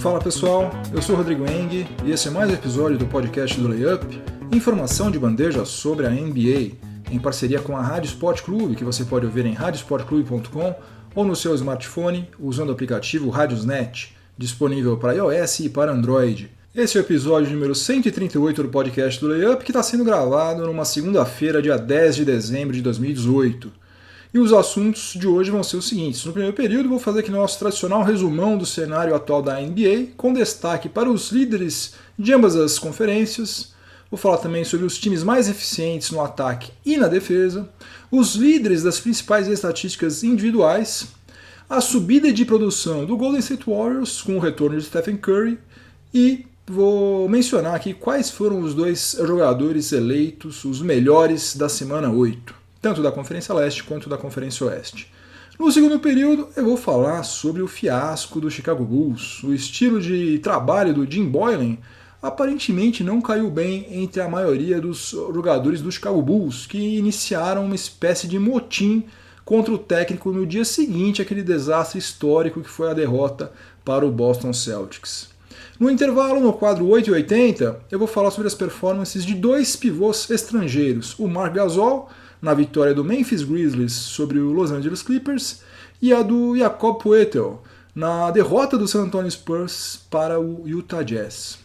Fala pessoal, eu sou o Rodrigo Eng e esse é mais um episódio do podcast do Layup, informação de bandeja sobre a NBA, em parceria com a Rádio Sport Clube, que você pode ouvir em radiosportclube.com ou no seu smartphone usando o aplicativo Radiosnet, disponível para iOS e para Android. Esse é o episódio número 138 do podcast do Layup, que está sendo gravado numa segunda-feira, dia 10 de dezembro de 2018. E os assuntos de hoje vão ser os seguintes. No primeiro período, vou fazer aqui nosso tradicional resumão do cenário atual da NBA, com destaque para os líderes de ambas as conferências. Vou falar também sobre os times mais eficientes no ataque e na defesa, os líderes das principais estatísticas individuais, a subida de produção do Golden State Warriors com o retorno de Stephen Curry e vou mencionar aqui quais foram os dois jogadores eleitos os melhores da semana 8. Tanto da Conferência Leste quanto da Conferência Oeste. No segundo período, eu vou falar sobre o fiasco do Chicago Bulls. O estilo de trabalho do Jim Boylen aparentemente não caiu bem entre a maioria dos jogadores do Chicago Bulls, que iniciaram uma espécie de motim contra o técnico no dia seguinte àquele desastre histórico que foi a derrota para o Boston Celtics. No intervalo, no quadro 8 e 80, eu vou falar sobre as performances de dois pivôs estrangeiros, o Marc Gasol, na vitória do Memphis Grizzlies sobre o Los Angeles Clippers, e a do Jakob Poeltl, na derrota do San Antonio Spurs para o Utah Jazz.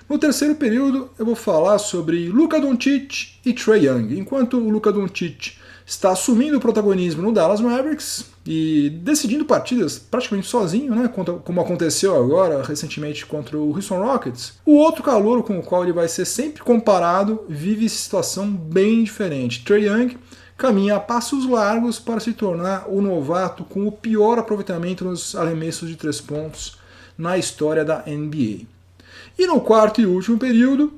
No terceiro período, eu vou falar sobre Luka Doncic e Trae Young. Enquanto o Luka Doncic está assumindo o protagonismo no Dallas Mavericks e decidindo partidas praticamente sozinho, né, como aconteceu agora recentemente contra o Houston Rockets, o outro calouro com o qual ele vai ser sempre comparado vive situação bem diferente. Trae Young caminha a passos largos para se tornar o novato com o pior aproveitamento nos arremessos de 3 pontos na história da NBA. E no quarto e último período,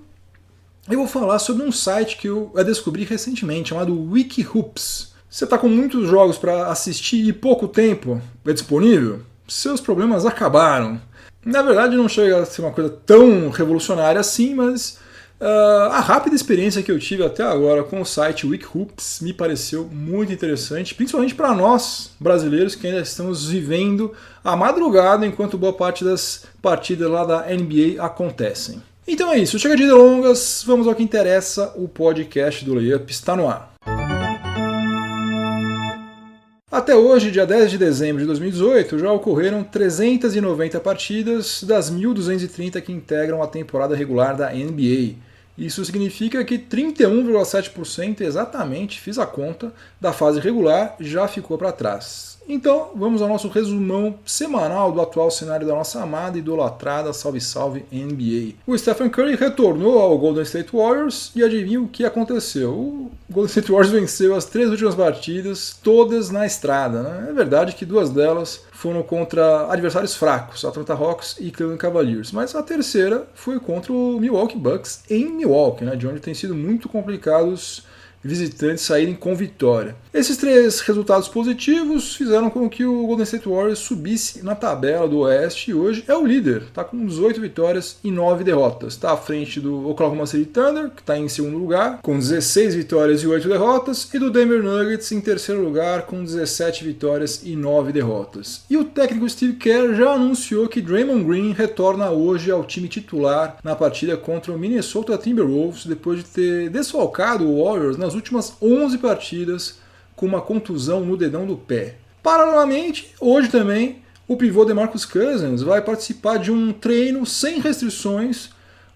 eu vou falar sobre um site que eu descobri recentemente, chamado WikiHoops. Você está com muitos jogos para assistir e pouco tempo é disponível? Seus problemas acabaram. Na verdade, não chega a ser uma coisa tão revolucionária assim, mas a rápida experiência que eu tive até agora com o site WikiHoops me pareceu muito interessante, principalmente para nós, brasileiros, que ainda estamos vivendo a madrugada enquanto boa parte das partidas lá da NBA acontecem. Então é isso, chega de delongas, vamos ao que interessa, o podcast do Layup está no ar. Até hoje, dia 10 de dezembro de 2018, já ocorreram 390 partidas das 1.230 que integram a temporada regular da NBA. Isso significa que 31,7% exatamente, fiz a conta, da fase regular já ficou para trás. Então, vamos ao nosso resumão semanal do atual cenário da nossa amada e idolatrada salve salve NBA. O Stephen Curry retornou ao Golden State Warriors e adivinha o que aconteceu? O Golden State Warriors venceu as 3 últimas partidas, todas na estrada, né? É verdade que 2 delas foram contra adversários fracos, Atlanta Hawks e Cleveland Cavaliers, mas a terceira foi contra o Milwaukee Bucks em Milwaukee, né? De onde tem sido muito complicado os visitantes saírem com vitória. Esses 3 resultados positivos fizeram com que o Golden State Warriors subisse na tabela do Oeste e hoje é o líder, está com 18 vitórias e 9 derrotas. Está à frente do Oklahoma City Thunder, que está em segundo lugar, com 16 vitórias e 8 derrotas, e do Denver Nuggets em terceiro lugar, com 17 vitórias e 9 derrotas. E o técnico Steve Kerr já anunciou que Draymond Green retorna hoje ao time titular na partida contra o Minnesota Timberwolves, depois de ter desfalcado o Warriors nas últimas 11 partidas com uma contusão no dedão do pé. Paralelamente, hoje também, o pivô DeMarcus Cousins vai participar de um treino sem restrições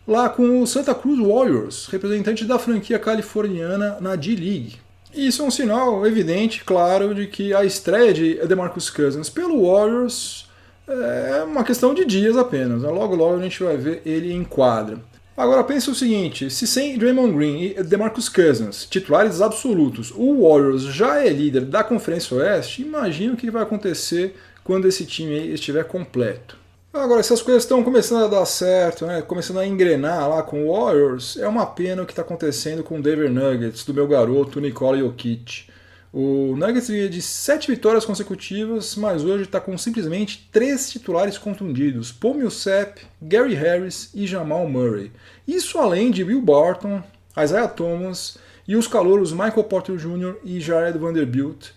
lá com o Santa Cruz Warriors, representante da franquia californiana na D-League. E isso é um sinal evidente, claro, de que a estreia de DeMarcus Cousins pelo Warriors é uma questão de dias apenas. Logo, logo a gente vai ver ele em quadra. Agora pense o seguinte, se sem Draymond Green e DeMarcus Cousins, titulares absolutos, o Warriors já é líder da Conferência Oeste, imagina o que vai acontecer quando esse time aí estiver completo. Agora, se as coisas estão começando a dar certo, né, começando a engrenar lá com o Warriors, é uma pena o que está acontecendo com o Denver Nuggets, do meu garoto Nikola Jokic. O Nuggets vinha de 7 vitórias consecutivas, mas hoje está com simplesmente 3 titulares contundidos, Paul Millsap, Gary Harris e Jamal Murray. Isso além de Will Barton, Isaiah Thomas e os calouros Michael Porter Jr. e Jared Vanderbilt,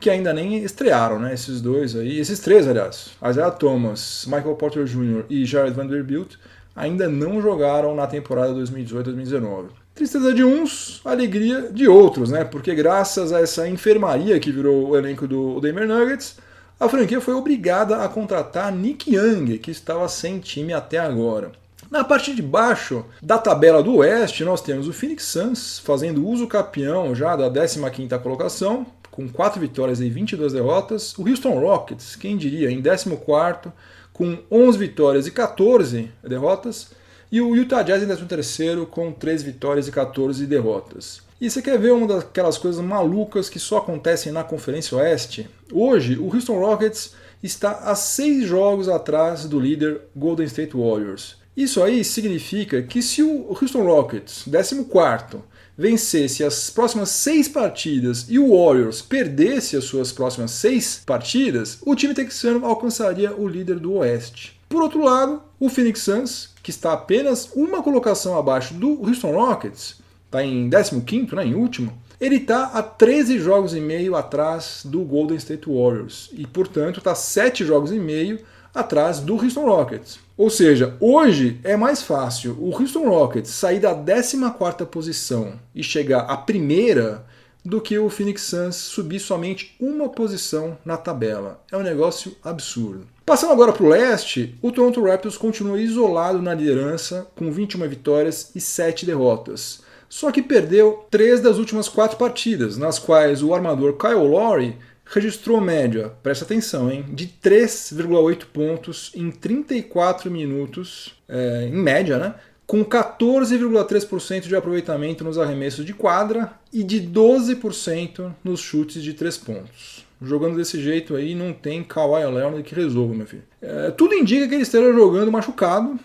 que ainda nem estrearam, né? Esses dois aí, esses três, aliás. Isaiah Thomas, Michael Porter Jr. e Jared Vanderbilt ainda não jogaram na temporada 2018-2019. Tristeza de uns, alegria de outros, né? Porque graças a essa enfermaria que virou o elenco do Denver Nuggets, a franquia foi obrigada a contratar Nick Young, que estava sem time até agora. Na parte de baixo da tabela do Oeste, nós temos o Phoenix Suns fazendo uso campeão já da 15ª colocação, com 4 vitórias e 22 derrotas. O Houston Rockets, quem diria, em 14º, com 11 vitórias e 14 derrotas. E o Utah Jazz em 13º, com 3 vitórias e 14 derrotas. E você quer ver uma daquelas coisas malucas que só acontecem na Conferência Oeste? Hoje, o Houston Rockets está a 6 jogos atrás do líder Golden State Warriors. Isso aí significa que se o Houston Rockets, 14º, vencesse as próximas 6 partidas e o Warriors perdesse as suas próximas 6 partidas, o time texano alcançaria o líder do Oeste. Por outro lado, o Phoenix Suns, que está apenas uma colocação abaixo do Houston Rockets, está em 15º, né, em último, ele está a 13 jogos e meio atrás do Golden State Warriors e, portanto, está 7 jogos e meio atrás do Houston Rockets. Ou seja, hoje é mais fácil o Houston Rockets sair da 14ª posição e chegar à primeira do que o Phoenix Suns subir somente uma posição na tabela. É um negócio absurdo. Passando agora para o leste, o Toronto Raptors continua isolado na liderança com 21 vitórias e 7 derrotas. Só que perdeu 3 das últimas 4 partidas, nas quais o armador Kyle Lowry registrou média, presta atenção, hein, de 3,8 pontos em 34 minutos, em média, né, com 14,3% de aproveitamento nos arremessos de quadra e de 12% nos chutes de 3 pontos. Jogando desse jeito aí, não tem Kawhi Leonard que resolva, meu filho. Tudo indica que ele esteja jogando machucado,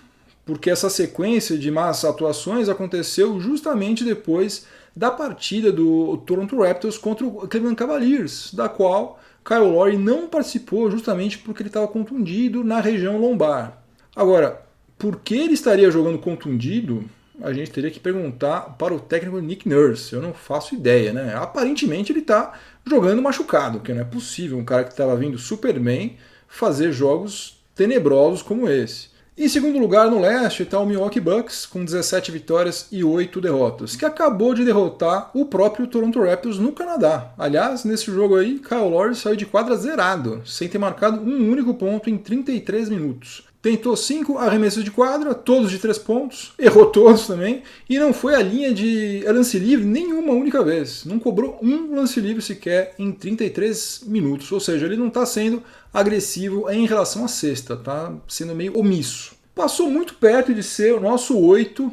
porque essa sequência de más atuações aconteceu justamente depois da partida do Toronto Raptors contra o Cleveland Cavaliers, da qual Kyle Lowry não participou justamente porque ele estava contundido na região lombar. Agora, por que ele estaria jogando contundido? A gente teria que perguntar para o técnico Nick Nurse. Eu não faço ideia, né? Aparentemente ele está jogando machucado, porque não é possível um cara que estava vindo super bem fazer jogos tenebrosos como esse. Em segundo lugar, no leste, está o Milwaukee Bucks, com 17 vitórias e 8 derrotas, que acabou de derrotar o próprio Toronto Raptors no Canadá. Aliás, nesse jogo aí, Kyle Lowry saiu de quadra zerado, sem ter marcado um único ponto em 33 minutos. Tentou 5 arremessos de quadra, todos de 3 pontos, errou todos também, e não foi à linha de lance livre nenhuma única vez. Não cobrou um lance livre sequer em 33 minutos, ou seja, ele não está sendo agressivo em relação à cesta, está sendo meio omisso. Passou muito perto de ser o nosso 8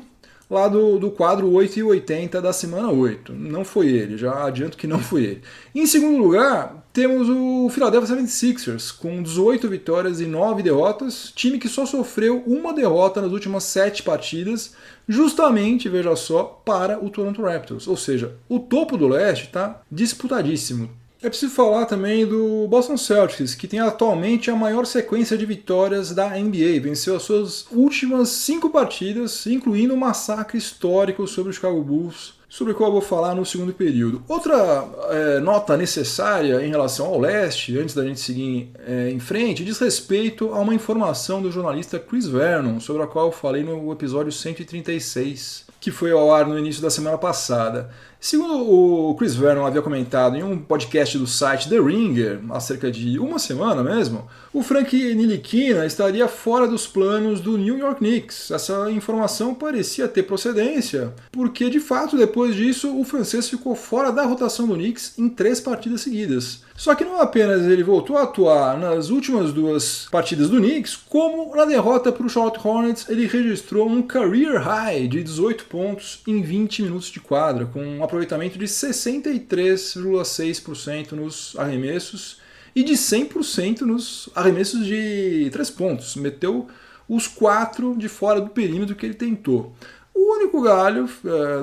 lá do quadro 8 e 80 da semana 8. Não foi ele, já adianto que não foi ele. Em segundo lugar, temos o Philadelphia 76ers, com 18 vitórias e 9 derrotas, time que só sofreu uma derrota nas últimas 7 partidas, justamente, veja só, para o Toronto Raptors. Ou seja, o topo do leste está disputadíssimo. É preciso falar também do Boston Celtics, que tem atualmente a maior sequência de vitórias da NBA. Venceu as suas últimas 5 partidas, incluindo um massacre histórico sobre o Chicago Bulls, sobre o qual eu vou falar no segundo período. Outra nota necessária em relação ao leste, antes da gente seguir em frente, diz respeito a uma informação do jornalista Chris Vernon, sobre a qual eu falei no episódio 136, que foi ao ar no início da semana passada. Segundo o Chris Vernon havia comentado em um podcast do site The Ringer, há cerca de uma semana mesmo, o Frank Ntilikina estaria fora dos planos do New York Knicks. Essa informação parecia ter procedência, porque de fato depois disso o francês ficou fora da rotação do Knicks em 3 partidas seguidas. Só que não apenas ele voltou a atuar nas últimas 2 partidas do Knicks, como na derrota para o Charlotte Hornets ele registrou um career high de 18 pontos em 20 minutos de quadra, com um aproveitamento de 63,6% nos arremessos e de 100% nos arremessos de 3 pontos. Meteu os 4 de fora do perímetro que ele tentou. O único galho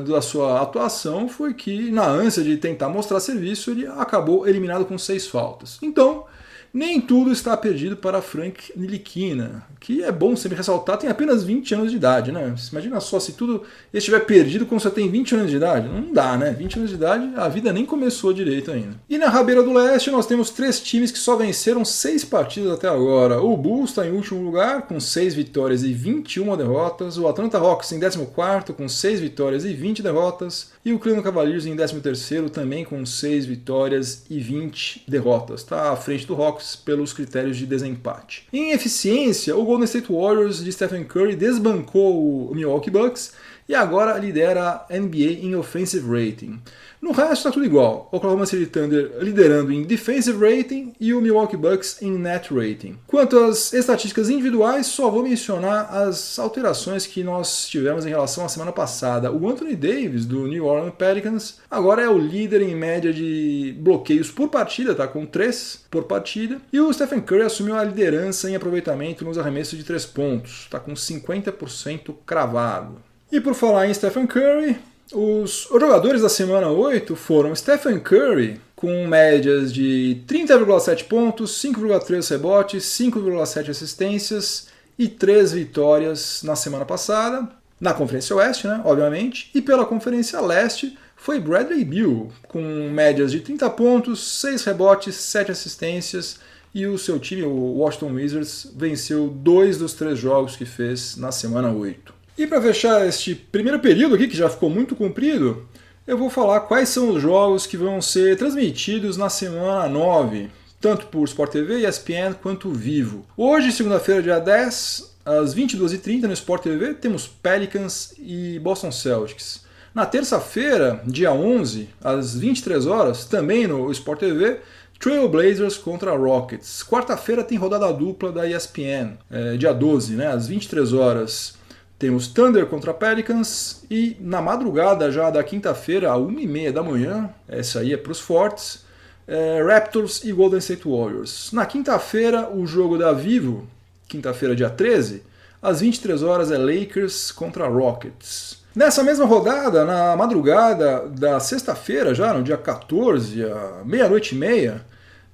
da sua atuação foi que, na ânsia de tentar mostrar serviço, ele acabou eliminado com 6 faltas. Então, nem tudo está perdido para Frank Ntilikina, que é bom sempre ressaltar, tem apenas 20 anos de idade, né? Imagina só, se tudo estiver perdido quando você tem 20 anos de idade, não dá, né? 20 anos de idade, a vida nem começou direito ainda. E na rabeira do leste nós temos 3 times que só venceram 6 partidas até agora. O Bulls está em último lugar, com 6 vitórias e 21 derrotas, o Atlanta Hawks em 14º, com 6 vitórias e 20 derrotas, e o Cleveland Cavaliers em 13º, também com 6 vitórias e 20 derrotas. Está à frente do Hawks pelos critérios de desempate. Em eficiência, o Golden State Warriors de Stephen Curry desbancou o Milwaukee Bucks e agora lidera a NBA em offensive rating. No resto está tudo igual. O Oklahoma City Thunder liderando em defensive rating e o Milwaukee Bucks em net rating. Quanto às estatísticas individuais, só vou mencionar as alterações que nós tivemos em relação à semana passada. O Anthony Davis, do New Orleans Pelicans, agora é o líder em média de bloqueios por partida, tá? Com 3 por partida. E o Stephen Curry assumiu a liderança em aproveitamento nos arremessos de 3 pontos, tá? Com 50% cravado. E por falar em Stephen Curry, os jogadores da semana 8 foram Stephen Curry, com médias de 30,7 pontos, 5,3 rebotes, 5,7 assistências e 3 vitórias na semana passada, na Conferência Oeste, né, obviamente, e pela Conferência Leste foi Bradley Beal, com médias de 30 pontos, 6 rebotes, 7 assistências, e o seu time, o Washington Wizards, venceu 2 dos 3 jogos que fez na semana 8. E para fechar este primeiro período aqui, que já ficou muito comprido, eu vou falar quais são os jogos que vão ser transmitidos na semana 9, tanto por Sport TV, ESPN, quanto Vivo. Hoje, segunda-feira, dia 10, às 22h30 no Sport TV, temos Pelicans e Boston Celtics. Na terça-feira, dia 11, às 23 horas, também no Sport TV, Trail Blazers contra Rockets. Quarta-feira tem rodada dupla da ESPN, dia 12, né, às 23 horas. Temos Thunder contra Pelicans e na madrugada já da quinta-feira, às 1h30 da manhã, essa aí é para os fortes, Raptors e Golden State Warriors. Na quinta-feira, o jogo da Vivo, quinta-feira dia 13, às 23 horas é Lakers contra Rockets. Nessa mesma rodada, na madrugada da sexta-feira, já no dia 14, à meia-noite e meia,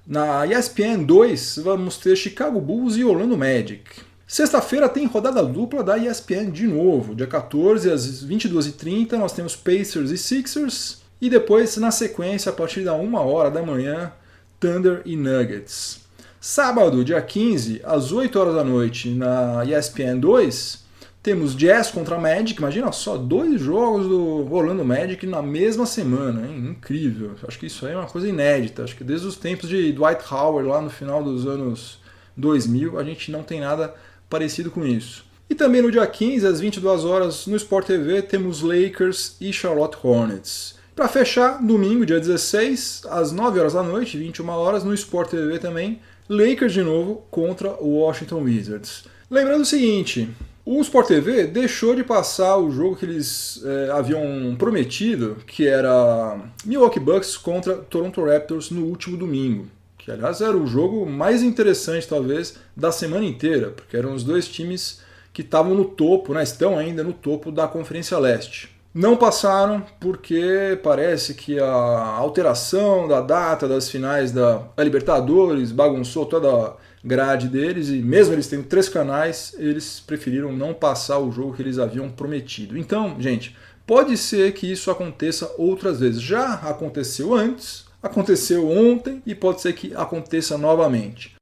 na ESPN 2, vamos ter Chicago Bulls e Orlando Magic. Sexta-feira tem rodada dupla da ESPN de novo. Dia 14, às 22h30, nós temos Pacers e Sixers. E depois, na sequência, a partir da 1h da manhã, Thunder e Nuggets. Sábado, dia 15, às 8 horas da noite, na ESPN 2, temos Jazz contra Magic. Imagina só, 2 jogos do Orlando Magic na mesma semana, hein? Incrível. Acho que isso aí é uma coisa inédita. Acho que desde os tempos de Dwight Howard, lá no final dos anos 2000, a gente não tem nada parecido com isso. E também no dia 15, às 22 horas, no Sport TV, temos Lakers e Charlotte Hornets. Para fechar, domingo, dia 16, às 9 horas da noite, 21 horas, no Sport TV também, Lakers de novo contra o Washington Wizards. Lembrando o seguinte, o Sport TV deixou de passar o jogo que eles haviam prometido, que era Milwaukee Bucks contra Toronto Raptors no último domingo. Que, aliás, era o jogo mais interessante, talvez, da semana inteira, porque eram os 2 times que estavam no topo, né, estão ainda no topo da Conferência Leste. Não passaram porque parece que a alteração da data das finais da Libertadores bagunçou toda a grade deles, e mesmo eles tendo 3 canais, eles preferiram não passar o jogo que eles haviam prometido. Então, gente, pode ser que isso aconteça outras vezes. Já aconteceu antes, aconteceu ontem e pode ser que aconteça novamente.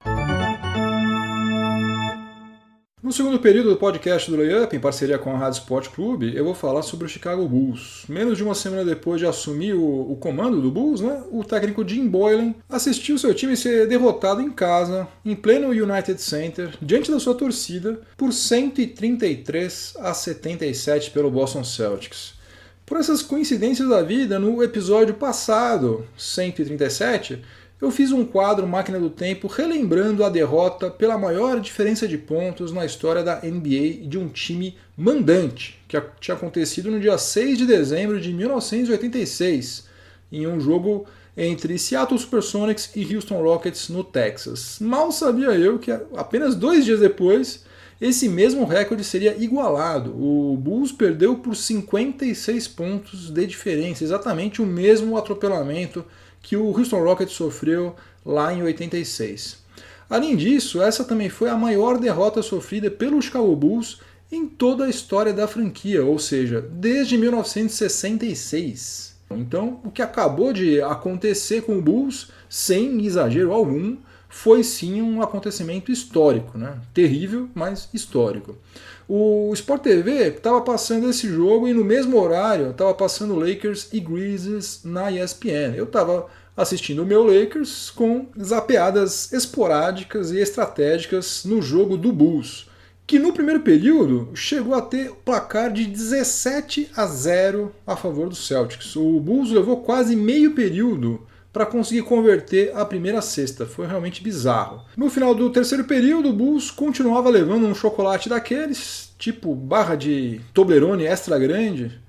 No segundo período do podcast do Layup, em parceria com a Rádio Sport Clube, eu vou falar sobre o Chicago Bulls. Menos de uma semana depois de assumir o comando do Bulls, né, o técnico Jim Boylen assistiu seu time ser derrotado em casa, em pleno United Center, diante da sua torcida, por 133-77 pelo Boston Celtics. Por essas coincidências da vida, no episódio passado, 137, eu fiz um quadro Máquina do Tempo relembrando a derrota pela maior diferença de pontos na história da NBA de um time mandante, que tinha acontecido no dia 6 de dezembro de 1986, em um jogo entre Seattle Supersonics e Houston Rockets no Texas. Mal sabia eu que apenas 2 dias depois esse mesmo recorde seria igualado. O Bulls perdeu por 56 pontos de diferença, exatamente o mesmo atropelamento que o Houston Rockets sofreu lá em 86. Além disso, essa também foi a maior derrota sofrida pelo Chicago Bulls em toda a história da franquia, ou seja, desde 1966. Então, o que acabou de acontecer com o Bulls, sem exagero algum, foi sim um acontecimento histórico, né? Terrível, mas histórico. O Sport TV estava passando esse jogo e no mesmo horário estava passando Lakers e Grizzlies na ESPN. Eu estava assistindo o meu Lakers com zapeadas esporádicas e estratégicas no jogo do Bulls, que no primeiro período chegou a ter placar de 17-0 a favor do Celtics. O Bulls levou quase meio período para conseguir converter a primeira cesta. Foi realmente bizarro. No final do terceiro período, o Bulls continuava levando um chocolate daqueles, tipo barra de Toblerone extra grande.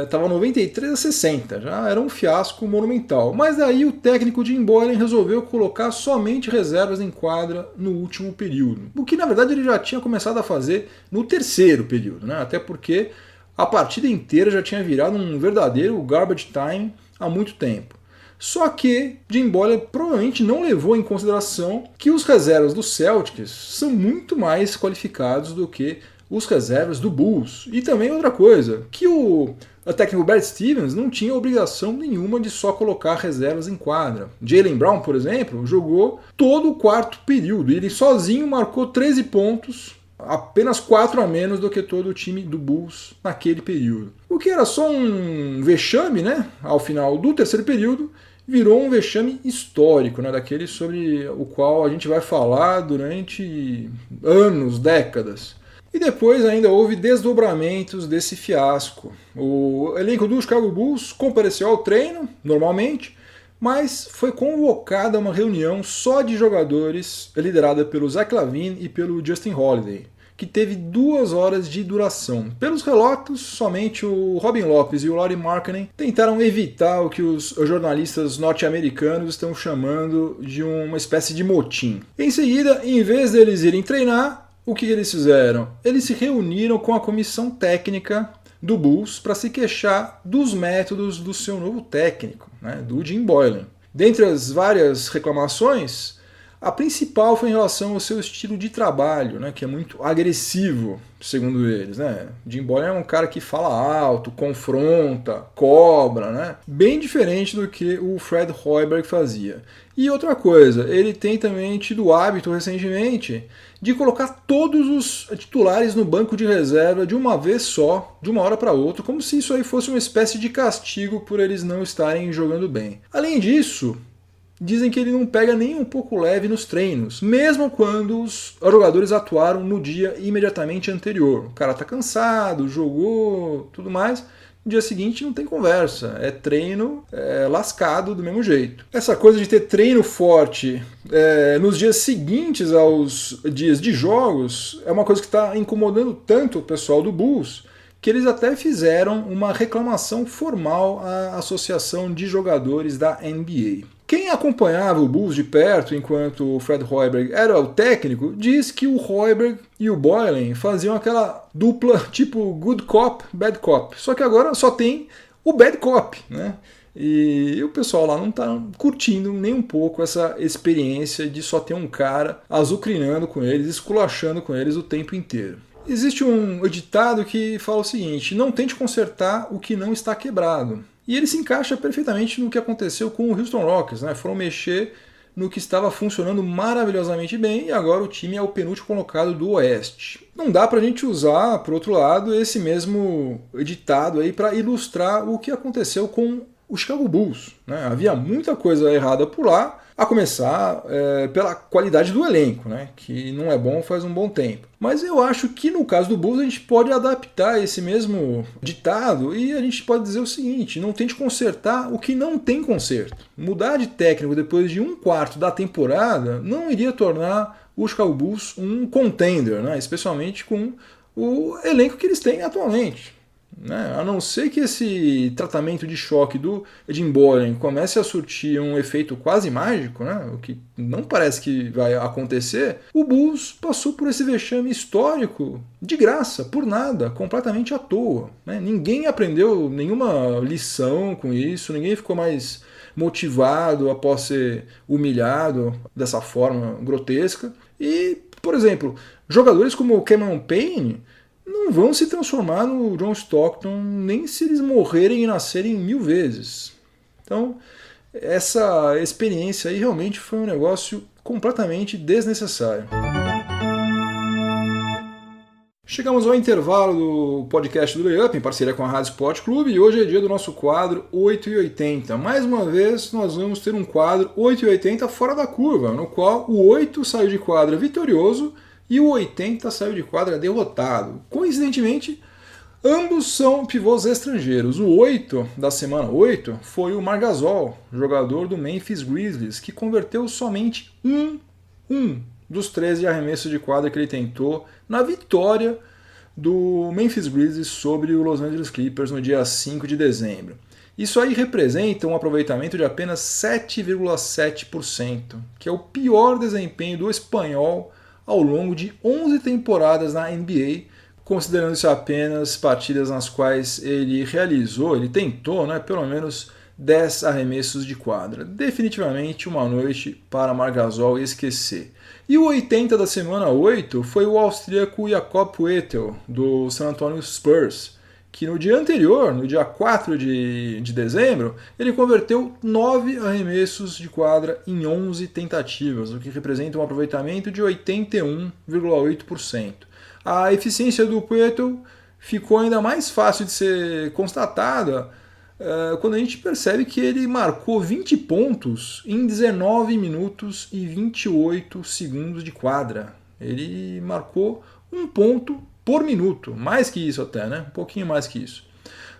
Estava 93-60, já era um fiasco monumental. Mas daí o técnico Jim Boylen resolveu colocar somente reservas em quadra no último período. O que na verdade ele já tinha começado a fazer no terceiro período, né? Até porque a partida inteira já tinha virado um verdadeiro garbage time há muito tempo. Só que Jim Boylen provavelmente não levou em consideração que os reservas do Celtics são muito mais qualificados do que os reservas do Bulls. E também outra coisa, que o técnico Brad Stevens não tinha obrigação nenhuma de só colocar reservas em quadra. Jaylen Brown, por exemplo, jogou todo o quarto período e ele sozinho marcou 13 pontos, apenas 4 a menos do que todo o time do Bulls naquele período. O que era só um vexame, né, ao final do terceiro período, virou um vexame histórico, né, daquele sobre o qual a gente vai falar durante anos, décadas. E depois ainda houve desdobramentos desse fiasco. O elenco do Chicago Bulls compareceu ao treino, normalmente, mas foi convocada uma reunião só de jogadores, liderada pelo Zach LaVine e pelo Justin Holiday, que teve 2 horas de duração. Pelos relatos, somente o Robin Lopes e o Lauri Markkanen tentaram evitar o que os jornalistas norte-americanos estão chamando de uma espécie de motim. Em seguida, em vez deles irem treinar, o que eles fizeram? Eles se reuniram com a comissão técnica do Bulls para se queixar dos métodos do seu novo técnico, né, do Jim Boylen. Dentre as várias reclamações, a principal foi em relação ao seu estilo de trabalho, né, que é muito agressivo, segundo eles. Né? Jim Boylen é um cara que fala alto, confronta, cobra, né? Bem diferente do que o Fred Hoiberg fazia. E outra coisa, ele tem também tido o hábito recentemente de colocar todos os titulares no banco de reserva de uma vez só, de uma hora para outra, como se isso aí fosse uma espécie de castigo por eles não estarem jogando bem. Além disso, dizem que ele não pega nem um pouco leve nos treinos, mesmo quando os jogadores atuaram no dia imediatamente anterior. O cara tá cansado, jogou, tudo mais. No dia seguinte não tem conversa, é treino lascado do mesmo jeito. Essa coisa de ter treino forte nos dias seguintes aos dias de jogos é uma coisa que está incomodando tanto o pessoal do Bulls, que eles até fizeram uma reclamação formal à Associação de Jogadores da NBA. Quem acompanhava o Bulls de perto enquanto o Fred Hoiberg era o técnico, diz que o Hoiberg e o Boylen faziam aquela dupla tipo good cop, bad cop. Só que agora só tem o bad cop, né? E o pessoal lá não está curtindo nem um pouco essa experiência de só ter um cara azucrinando com eles, esculachando com eles o tempo inteiro. Existe um ditado que fala o seguinte: não tente consertar o que não está quebrado. E ele se encaixa perfeitamente no que aconteceu com o Houston Rockets, né? Foram mexer no que estava funcionando maravilhosamente bem e agora o time é o penúltimo colocado do Oeste. Não dá para a gente usar, por outro lado, esse mesmo ditado aí para ilustrar o que aconteceu com o Chicago Bulls, né? Havia muita coisa errada por lá, a começar pela qualidade do elenco, né? Que não é bom faz um bom tempo. Mas eu acho que no caso do Bulls a gente pode adaptar esse mesmo ditado e a gente pode dizer o seguinte: não tente consertar o que não tem conserto. Mudar de técnico depois de 1/4 da temporada não iria tornar o Chicago Bulls um contender, né? Especialmente com o elenco que eles têm atualmente. Né? A não ser que esse tratamento de choque do Jim Boylen comece a surtir um efeito quase mágico, né? O que não parece que vai acontecer, o Bulls passou por esse vexame histórico de graça, por nada, completamente à toa. Né? Ninguém aprendeu nenhuma lição com isso, ninguém ficou mais motivado após ser humilhado dessa forma grotesca. E, por exemplo, jogadores como o Cameron Payne não vão se transformar no John Stockton nem se eles morrerem e nascerem 1000 vezes. Então, essa experiência aí realmente foi um negócio completamente desnecessário. Chegamos ao intervalo do podcast do Layup, em parceria com a Rádio Sport Clube, e hoje é dia do nosso quadro 8 e 80. Mais uma vez, nós vamos ter um quadro 8 e 80 fora da curva, no qual o 8 saiu de quadra vitorioso e o 80 saiu de quadra derrotado. Coincidentemente, ambos são pivôs estrangeiros. O 8 da semana 8 foi o Marc Gasol, jogador do Memphis Grizzlies, que converteu somente um dos 13 arremessos de quadra que ele tentou na vitória do Memphis Grizzlies sobre o Los Angeles Clippers no dia 5 de dezembro. Isso aí representa um aproveitamento de apenas 7,7%, que é o pior desempenho do espanhol ao longo de 11 temporadas na NBA, considerando-se apenas partidas nas quais ele tentou, pelo menos 10 arremessos de quadra. Definitivamente uma noite para Marc Gasol esquecer. E o 80 da semana 8 foi o austríaco Jakob Poeltl, do San Antonio Spurs, que no dia anterior, no dia 4 de dezembro, ele converteu 9 arremessos de quadra em 11 tentativas, o que representa um aproveitamento de 81,8%. A eficiência do Poeltl ficou ainda mais fácil de ser constatada quando a gente percebe que ele marcou 20 pontos em 19 minutos e 28 segundos de quadra. Ele marcou 1 ponto por minuto, mais que isso até, um pouquinho mais que isso.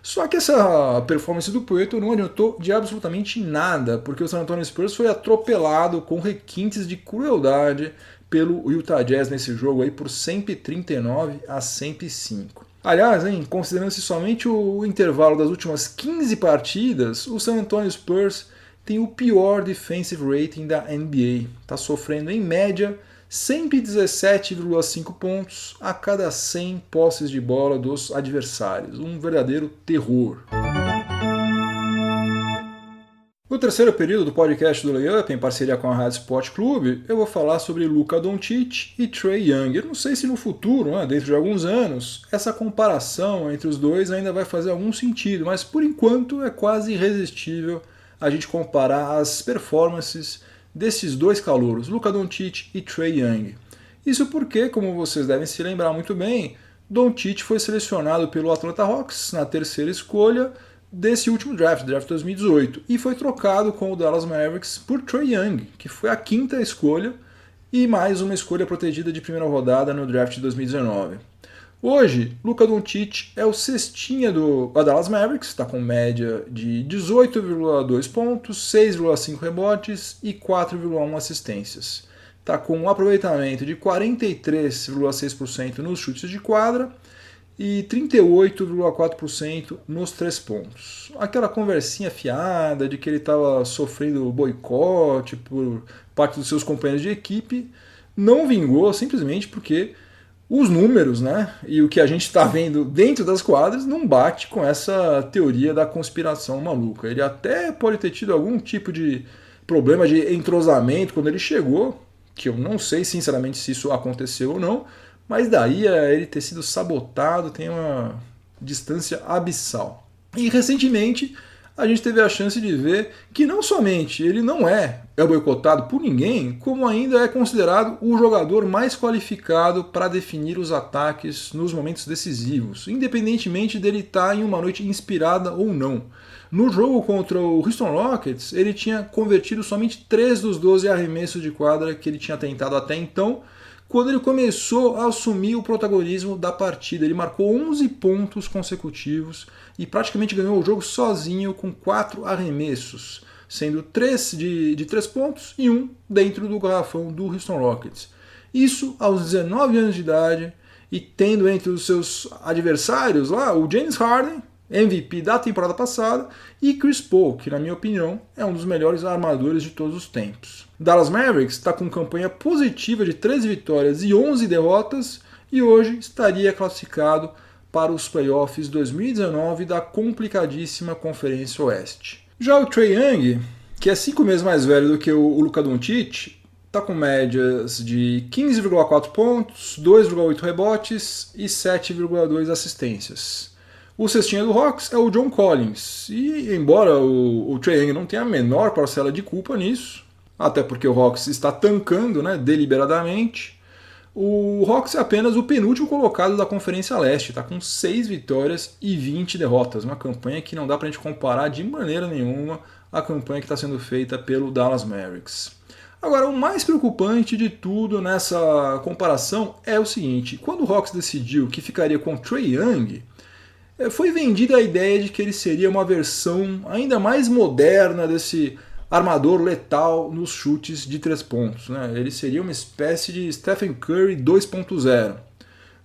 Só que essa performance do Poeltl não adiantou de absolutamente nada, porque o San Antonio Spurs foi atropelado com requintes de crueldade pelo Utah Jazz nesse jogo aí por 139-105. Aliás, considerando-se somente o intervalo das últimas 15 partidas, o San Antonio Spurs tem o pior defensive rating da NBA. Está sofrendo, em média, 117,5 pontos a cada 100 posses de bola dos adversários. Um verdadeiro terror. No terceiro período do podcast do Layup, em parceria com a Rádio Sport Clube, eu vou falar sobre Luka Doncic e Trae Young. Eu não sei se no futuro, dentro de alguns anos, essa comparação entre os dois ainda vai fazer algum sentido, mas por enquanto é quase irresistível a gente comparar as performances desses dois calouros, Luka Doncic e Trae Young. Isso porque, como vocês devem se lembrar muito bem, Doncic foi selecionado pelo Atlanta Hawks na terceira escolha desse último draft 2018, e foi trocado com o Dallas Mavericks por Trae Young, que foi a 5ª escolha e mais uma escolha protegida de primeira rodada no draft de 2019. Hoje, Luka Doncic é o cestinha do Dallas Mavericks, está com média de 18,2 pontos, 6,5 rebotes e 4,1 assistências. Está com um aproveitamento de 43,6% nos chutes de quadra e 38,4% nos 3 pontos. Aquela conversinha fiada de que ele estava sofrendo boicote por parte dos seus companheiros de equipe não vingou simplesmente porque os números, e o que a gente está vendo dentro das quadras não bate com essa teoria da conspiração maluca. Ele até pode ter tido algum tipo de problema de entrosamento quando ele chegou, que eu não sei sinceramente se isso aconteceu ou não, mas daí ele ter sido sabotado tem uma distância abissal. E recentemente a gente teve a chance de ver que não somente ele não é boicotado por ninguém, como ainda é considerado o jogador mais qualificado para definir os ataques nos momentos decisivos, independentemente dele estar em uma noite inspirada ou não. No jogo contra o Houston Rockets, ele tinha convertido somente 3 dos 12 arremessos de quadra que ele tinha tentado até então, quando ele começou a assumir o protagonismo da partida. Ele marcou 11 pontos consecutivos e praticamente ganhou o jogo sozinho com 4 arremessos, sendo 3 de 3 pontos e 1 dentro do garrafão do Houston Rockets. Isso aos 19 anos de idade e tendo entre os seus adversários lá o James Harden, MVP da temporada passada, e Chris Paul, que na minha opinião é um dos melhores armadores de todos os tempos. Dallas Mavericks está com campanha positiva de 13 vitórias e 11 derrotas e hoje estaria classificado para os playoffs 2019 da complicadíssima Conferência Oeste. Já o Trae Young que é 5 meses mais velho do que o Luka Doncic, está com médias de 15,4 pontos, 2,8 rebotes e 7,2 assistências. O cestinha do Hawks é o John Collins, e embora o Trae Young não tenha a menor parcela de culpa nisso, até porque o Hawks está tancando, né, deliberadamente, o Hawks é apenas o penúltimo colocado da Conferência Leste, está com 6 vitórias e 20 derrotas, uma campanha que não dá para a gente comparar de maneira nenhuma à campanha que está sendo feita pelo Dallas Mavericks. Agora, o mais preocupante de tudo nessa comparação é o seguinte: quando o Hawks decidiu que ficaria com Trae Young, foi vendida a ideia de que ele seria uma versão ainda mais moderna desse armador letal nos chutes de 3 pontos. Né? Ele seria uma espécie de Stephen Curry 2.0.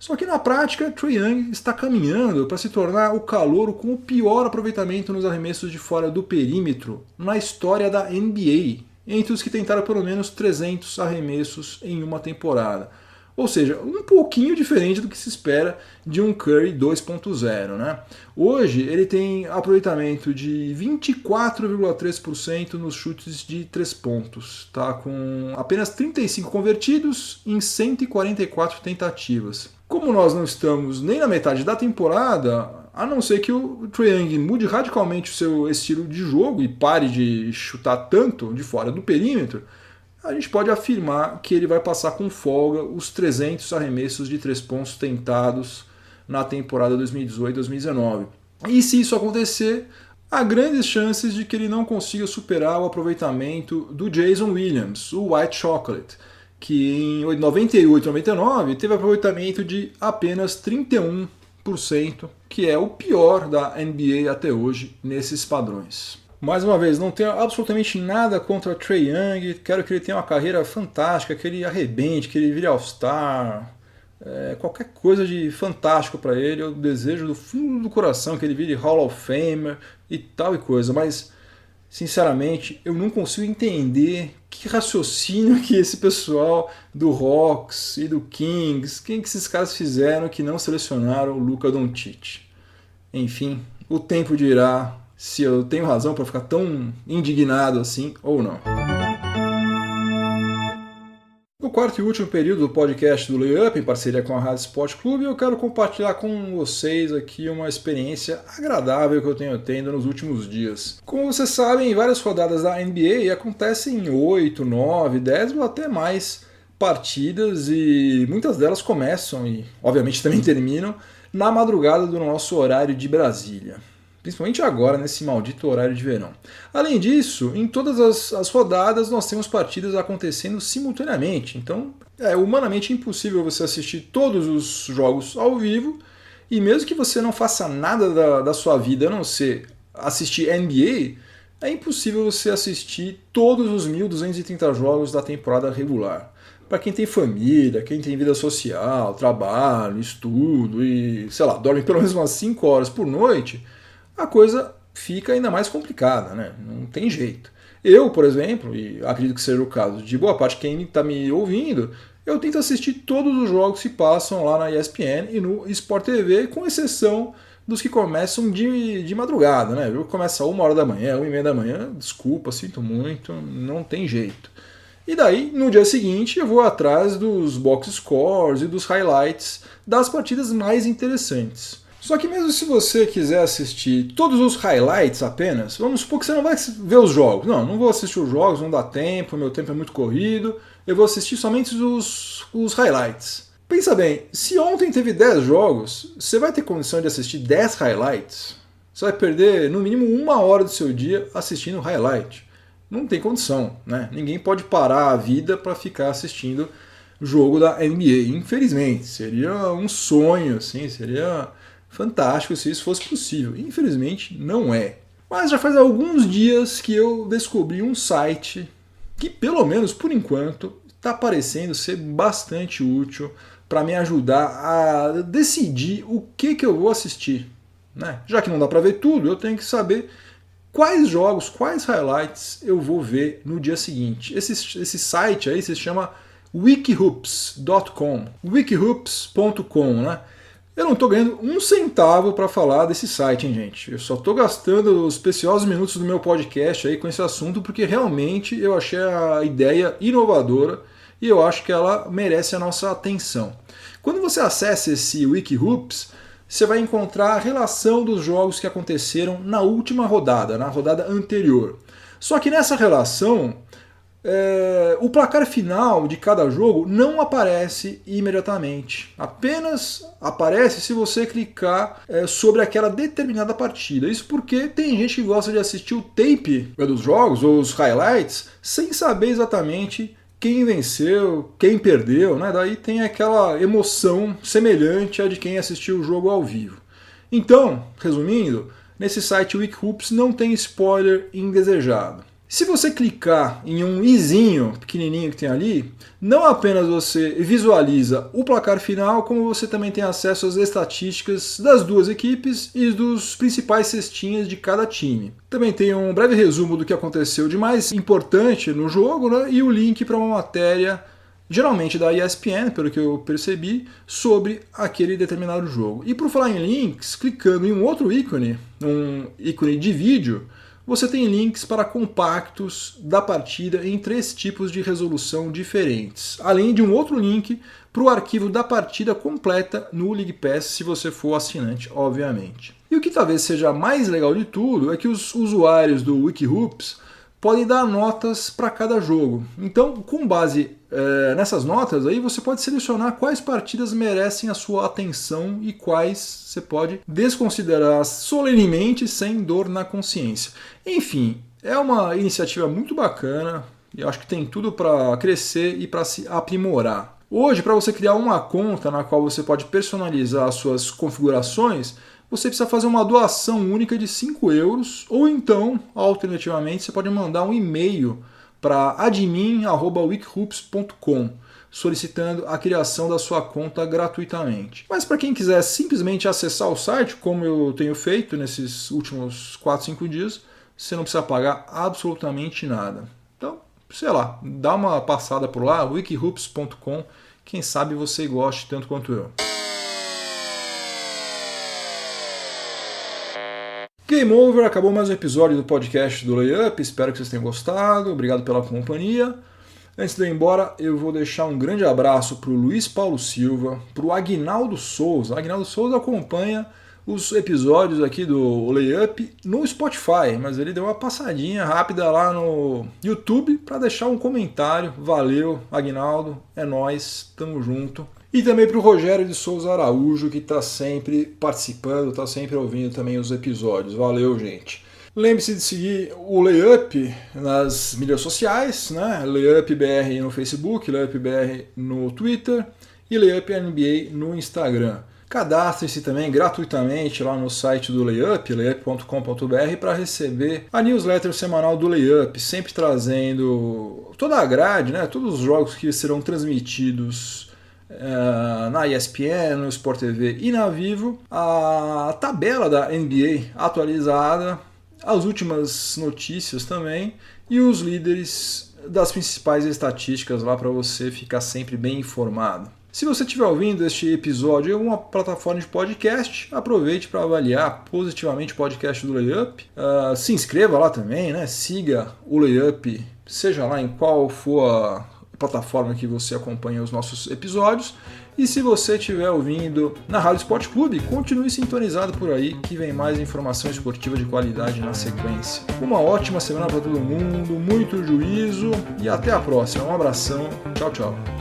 Só que na prática, Trae Young está caminhando para se tornar o calouro com o pior aproveitamento nos arremessos de fora do perímetro na história da NBA, entre os que tentaram pelo menos 300 arremessos em uma temporada. Ou seja, um pouquinho diferente do que se espera de um Curry 2.0. Né? Hoje ele tem aproveitamento de 24,3% nos chutes de 3 pontos, tá? Com apenas 35 convertidos em 144 tentativas. Como nós não estamos nem na metade da temporada, a não ser que o Trae Young mude radicalmente o seu estilo de jogo e pare de chutar tanto de fora do perímetro, a gente pode afirmar que ele vai passar com folga os 300 arremessos de 3 pontos tentados na temporada 2018-2019. E se isso acontecer, há grandes chances de que ele não consiga superar o aproveitamento do Jason Williams, o White Chocolate, que em 98-99 teve aproveitamento de apenas 31%, que é o pior da NBA até hoje nesses padrões. Mais uma vez, não tenho absolutamente nada contra Trae Young, quero que ele tenha uma carreira fantástica, que ele arrebente, que ele vire All-Star, qualquer coisa de fantástico para ele, eu desejo do fundo do coração que ele vire Hall of Famer e tal e coisa, mas sinceramente eu não consigo entender que raciocínio que esse pessoal do Hawks e do Kings, quem que esses caras fizeram que não selecionaram o Luka Doncic. Enfim, o tempo dirá se eu tenho razão para ficar tão indignado assim ou não. No quarto e último período do podcast do Layup, em parceria com a Rádio Sport Clube, eu quero compartilhar com vocês aqui uma experiência agradável que eu tenho tendo nos últimos dias. Como vocês sabem, várias rodadas da NBA acontecem 8, 9, 10 ou até mais partidas e muitas delas começam e obviamente também terminam na madrugada do nosso horário de Brasília. Principalmente agora, nesse maldito horário de verão. Além disso, em todas as rodadas nós temos partidas acontecendo simultaneamente. Então é humanamente impossível você assistir todos os jogos ao vivo. E mesmo que você não faça nada da sua vida a não ser assistir NBA, é impossível você assistir todos os 1.230 jogos da temporada regular. Para quem tem família, quem tem vida social, trabalho, estudo e, sei lá, dorme pelo menos umas 5 horas por noite, a coisa fica ainda mais complicada, né? Não tem jeito. Eu, por exemplo, e acredito que seja o caso de boa parte de quem está me ouvindo, eu tento assistir todos os jogos que passam lá na ESPN e no Sport TV, com exceção dos que começam de madrugada, né? O jogo começa 1h da manhã, 1h30 da manhã, desculpa, sinto muito, não tem jeito. E daí, no dia seguinte, eu vou atrás dos box scores e dos highlights das partidas mais interessantes. Só que mesmo se você quiser assistir todos os highlights apenas, vamos supor que você não vai ver os jogos. Não vou assistir os jogos, não dá tempo, meu tempo é muito corrido, eu vou assistir somente os highlights. Pensa bem, se ontem teve 10 jogos, você vai ter condição de assistir 10 highlights? Você vai perder no mínimo 1 hora do seu dia assistindo highlight. Não tem condição, né? Ninguém pode parar a vida para ficar assistindo o jogo da NBA. Infelizmente, seria um sonho, assim, seria fantástico se isso fosse possível. Infelizmente, não é. Mas já faz alguns dias que eu descobri um site que, pelo menos por enquanto, está parecendo ser bastante útil para me ajudar a decidir o que eu vou assistir. Né? Já que não dá para ver tudo, eu tenho que saber quais jogos, quais highlights eu vou ver no dia seguinte. Esse site aí se chama wikihoops.com, wikihoops.com, né? Eu não estou ganhando um centavo para falar desse site, hein, gente? Eu só estou gastando os preciosos minutos do meu podcast aí com esse assunto porque realmente eu achei a ideia inovadora e eu acho que ela merece a nossa atenção. Quando você acessa esse WikiHoops, você vai encontrar a relação dos jogos que aconteceram na última rodada, na rodada anterior. Só que nessa relação, o placar final de cada jogo não aparece imediatamente. Apenas aparece se você clicar sobre aquela determinada partida. Isso porque tem gente que gosta de assistir o tape dos jogos, ou os highlights, sem saber exatamente quem venceu, quem perdeu, né? Daí tem aquela emoção semelhante à de quem assistiu o jogo ao vivo. Então, resumindo, nesse site WikiHoops não tem spoiler indesejado. Se você clicar em um izinho pequenininho que tem ali, não apenas você visualiza o placar final, como você também tem acesso às estatísticas das duas equipes e dos principais cestinhas de cada time. Também tem um breve resumo do que aconteceu de mais importante no jogo, né, e o link para uma matéria, geralmente da ESPN, pelo que eu percebi, sobre aquele determinado jogo. E por falar em links, clicando em um outro ícone, um ícone de vídeo, você tem links para compactos da partida em 3 tipos de resolução diferentes, além de um outro link para o arquivo da partida completa no League Pass, se você for assinante, obviamente. E o que talvez seja mais legal de tudo é que os usuários do WikiHoops podem dar notas para cada jogo. Então, com base nessas notas, aí você pode selecionar quais partidas merecem a sua atenção e quais você pode desconsiderar solenemente sem dor na consciência. Enfim, é uma iniciativa muito bacana e eu acho que tem tudo para crescer e para se aprimorar. Hoje, para você criar uma conta na qual você pode personalizar as suas configurações, você precisa fazer uma doação única de 5 euros, ou então, alternativamente, você pode mandar um e-mail para admin@wikihoops.com solicitando a criação da sua conta gratuitamente. Mas para quem quiser simplesmente acessar o site, como eu tenho feito nesses últimos 4, 5 dias, você não precisa pagar absolutamente nada. Então, sei lá, dá uma passada por lá, wikihoops.com, quem sabe você goste tanto quanto eu. Game over, acabou mais um episódio do podcast do Layup, espero que vocês tenham gostado, obrigado pela companhia. Antes de eu ir embora, eu vou deixar um grande abraço para o Luiz Paulo Silva, para o Aguinaldo Souza. Aguinaldo Souza acompanha os episódios aqui do Layup no Spotify, mas ele deu uma passadinha rápida lá no YouTube para deixar um comentário. Valeu, Aguinaldo, é nóis, tamo junto. E também para o Rogério de Souza Araújo, que está sempre participando, está sempre ouvindo também os episódios. Valeu, gente. Lembre-se de seguir o Layup nas mídias sociais, né? Layup BR no Facebook, Layup BR no Twitter e Layup NBA no Instagram. Cadastre-se também gratuitamente lá no site do Layup, layup.com.br, para receber a newsletter semanal do Layup, sempre trazendo toda a grade, né? Todos os jogos que serão transmitidos na ESPN, no Sport TV e na Vivo, a tabela da NBA atualizada, as últimas notícias também e os líderes das principais estatísticas lá para você ficar sempre bem informado. Se você estiver ouvindo este episódio em alguma plataforma de podcast, aproveite para avaliar positivamente o podcast do Layup. Se inscreva lá também, né? Siga o Layup, seja lá em qual for a plataforma que você acompanha os nossos episódios. E se você estiver ouvindo na Rádio Sport Clube, continue sintonizado por aí que vem mais informação esportiva de qualidade na sequência. Uma ótima semana para todo mundo, muito juízo e até a próxima. Um abração, tchau, tchau.